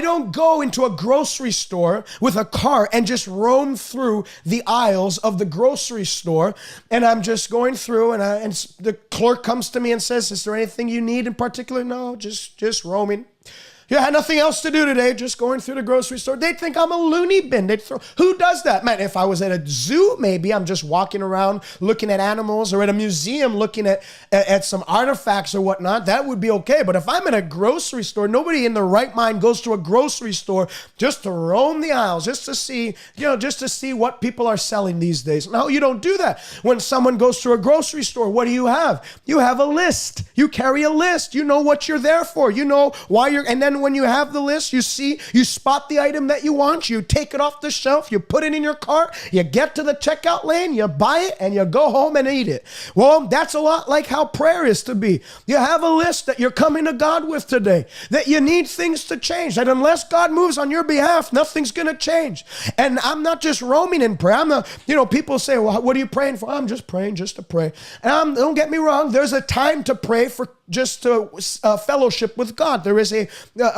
don't go into a grocery store with a cart and just roam through the aisles of the grocery store. And I'm just going through and the clerk comes to me and says, is there anything you need in particular? No, just roaming. You had nothing else to do today, just going through the grocery store. They'd think I'm a loony bin. Who does that? Man, if I was at a zoo, maybe I'm just walking around looking at animals, or at a museum looking at some artifacts or whatnot, that would be okay. But if I'm at a grocery store, nobody in their right mind goes to a grocery store just to roam the aisles, just to see what people are selling these days. No, you don't do that. When someone goes to a grocery store, what do you have? You have a list. You carry a list. You know what you're there for. You know why and then when you have the list, you spot the item that you want, you take it off the shelf, you put it in your cart, you get to the checkout lane, you buy it, and you go home and eat it. Well, that's a lot like how prayer is to be. You have a list that you're coming to God with today, that you need things to change, that unless God moves on your behalf, nothing's going to change. And I'm not just roaming in prayer. People say, well, what are you praying for? I'm just praying just to pray. And don't get me wrong, there's a time to pray for just to fellowship with God. There is a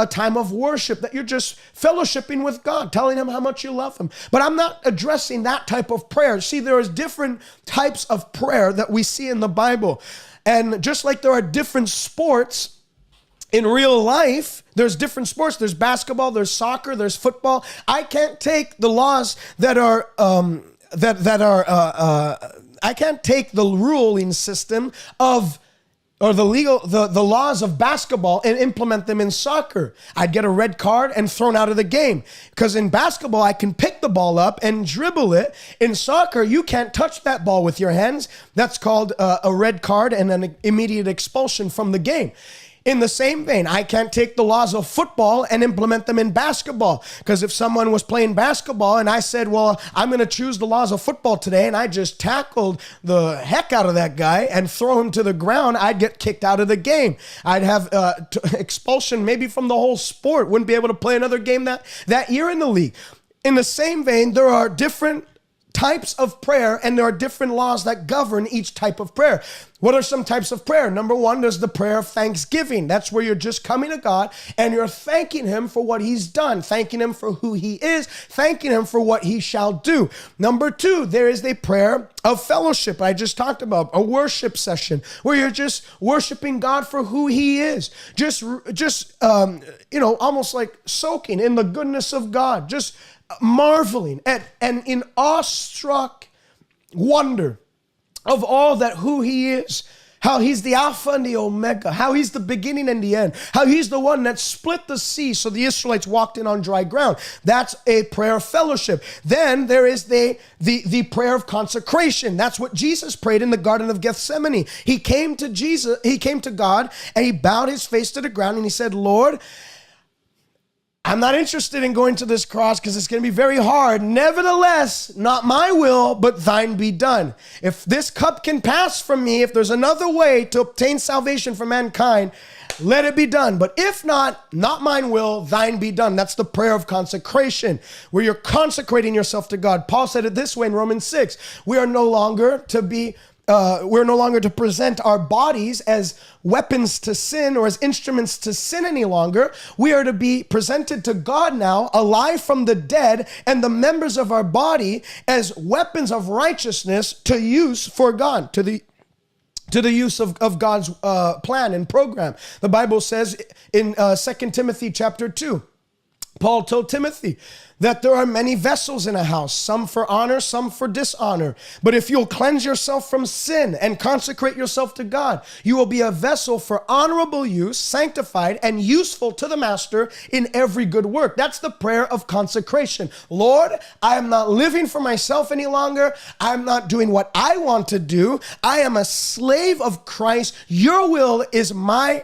time of worship that you're just fellowshipping with God, telling him how much you love him. But I'm not addressing that type of prayer. See, there is different types of prayer that we see in the Bible. And just like there are different sports in real life, there's different sports. There's basketball, there's soccer, there's football. I can't take the laws I can't take the ruling system or the laws of basketball and implement them in soccer. I'd get a red card and thrown out of the game. Because in basketball, I can pick the ball up and dribble it. In soccer, you can't touch that ball with your hands. That's called a red card and an immediate expulsion from the game. In the same vein, I can't take the laws of football and implement them in basketball. Because if someone was playing basketball and I said, well, I'm going to choose the laws of football today, and I just tackled the heck out of that guy and throw him to the ground, I'd get kicked out of the game. I'd have expulsion maybe from the whole sport. Wouldn't be able to play another game that year in the league. In the same vein, there are different types of prayer, and there are different laws that govern each type of prayer. What are some types of prayer? Number one, there's the prayer of thanksgiving. That's where you're just coming to God and you're thanking him for what he's done, thanking him for who he is, thanking him for what he shall do. Number two, there is the prayer of fellowship. I just talked about a worship session where you're just worshiping God for who he is. Almost like soaking in the goodness of God, just marveling and in awestruck wonder of all that who he is, how he's the Alpha and the Omega, how he's the beginning and the end, how he's the one that split the sea so the Israelites walked in on dry ground. That's a prayer of fellowship. Then there is the prayer of consecration. That's what Jesus prayed in the Garden of Gethsemane. He came to God, and he bowed his face to the ground and he said, Lord, I'm not interested in going to this cross because it's going to be very hard. Nevertheless, not my will, but thine be done. If this cup can pass from me, if there's another way to obtain salvation for mankind, let it be done. But if not mine will, thine be done. That's the prayer of consecration, where you're consecrating yourself to God. Paul said it this way in Romans 6. We're no longer to present our bodies as weapons to sin or as instruments to sin any longer. We are to be presented to God now, alive from the dead, and the members of our body as weapons of righteousness to use for God, to the use of God's plan and program. The Bible says in 2 Timothy chapter 2, Paul told Timothy that there are many vessels in a house, some for honor, some for dishonor. But if you'll cleanse yourself from sin and consecrate yourself to God, you will be a vessel for honorable use, sanctified and useful to the master in every good work. That's the prayer of consecration. Lord, I am not living for myself any longer. I'm not doing what I want to do. I am a slave of Christ. Your will is my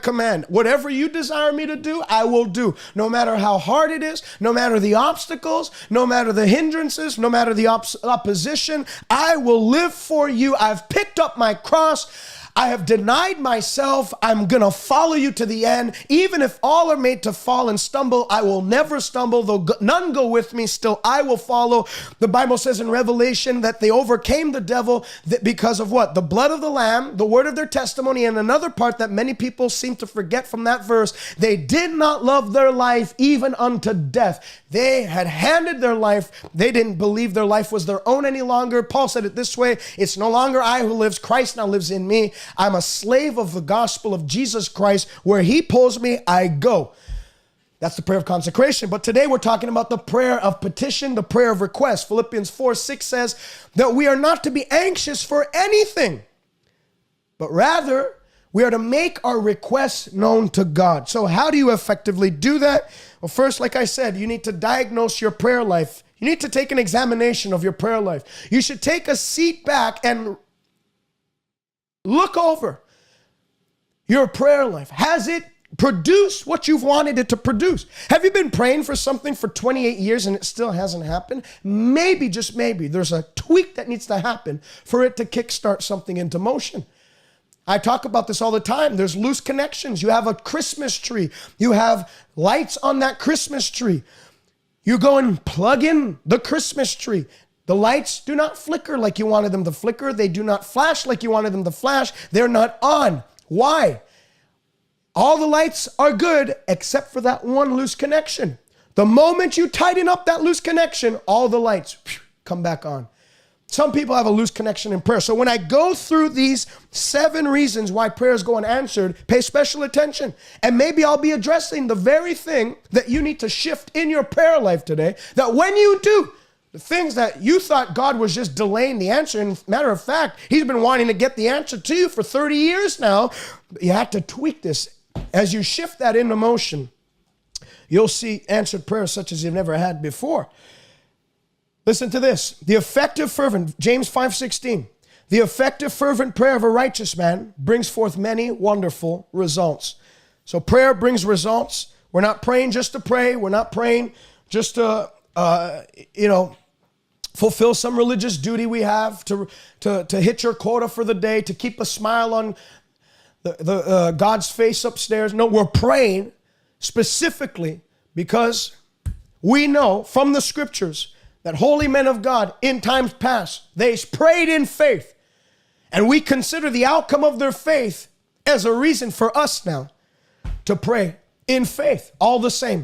command. Whatever you desire me to do, I will do. No matter how hard it is, no matter the obstacles, no matter the hindrances, no matter the opposition, I will live for you. I've picked up my cross. I have denied myself. I'm going to follow you to the end. Even if all are made to fall and stumble, I will never stumble. Though none go with me, still I will follow. The Bible says in Revelation that they overcame the devil because of what? The blood of the Lamb, the word of their testimony, and another part that many people seem to forget from that verse, they did not love their life even unto death. They had handed their life. They didn't believe their life was their own any longer. Paul said it this way, it's no longer I who lives, Christ now lives in me. I'm a slave of the gospel of Jesus Christ. Where he pulls me, I go. That's the prayer of consecration. But today we're talking about the prayer of petition, the prayer of request. Philippians 4:6 says that we are not to be anxious for anything, but rather we are to make our requests known to God. So how do you effectively do that? Well, first, like I said, you need to diagnose your prayer life. You need to take an examination of your prayer life. You should take a seat back and look over your prayer life. Has it produced what you've wanted it to produce? Have you been praying for something for 28 years and it still hasn't happened? Maybe, just maybe, there's a tweak that needs to happen for it to kickstart something into motion. I talk about this all the time. There's loose connections. You have a Christmas tree. You have lights on that Christmas tree. You go and plug in the Christmas tree. The lights do not flicker like you wanted them to flicker. They do not flash like you wanted them to flash. They're not on. Why? All the lights are good except for that one loose connection. The moment you tighten up that loose connection, all the lights come back on. Some people have a loose connection in prayer. So when I go through these 7 reasons why prayers go unanswered, pay special attention. And maybe I'll be addressing the very thing that you need to shift in your prayer life today, that when you do, the things that you thought God was just delaying the answer, in matter of fact, he's been wanting to get the answer to you for 30 years now. You have to tweak this. As you shift that into motion, you'll see answered prayers such as you've never had before. Listen to this. The effective fervent, James 5:16, the effective fervent prayer of a righteous man brings forth many wonderful results. So prayer brings results. We're not praying just to pray. We're not praying just to, fulfill some religious duty we have, to hit your quota for the day, to keep a smile on the God's face upstairs. No, we're praying specifically because we know from the scriptures that holy men of God in times past, they prayed in faith. And we consider the outcome of their faith as a reason for us now to pray in faith all the same.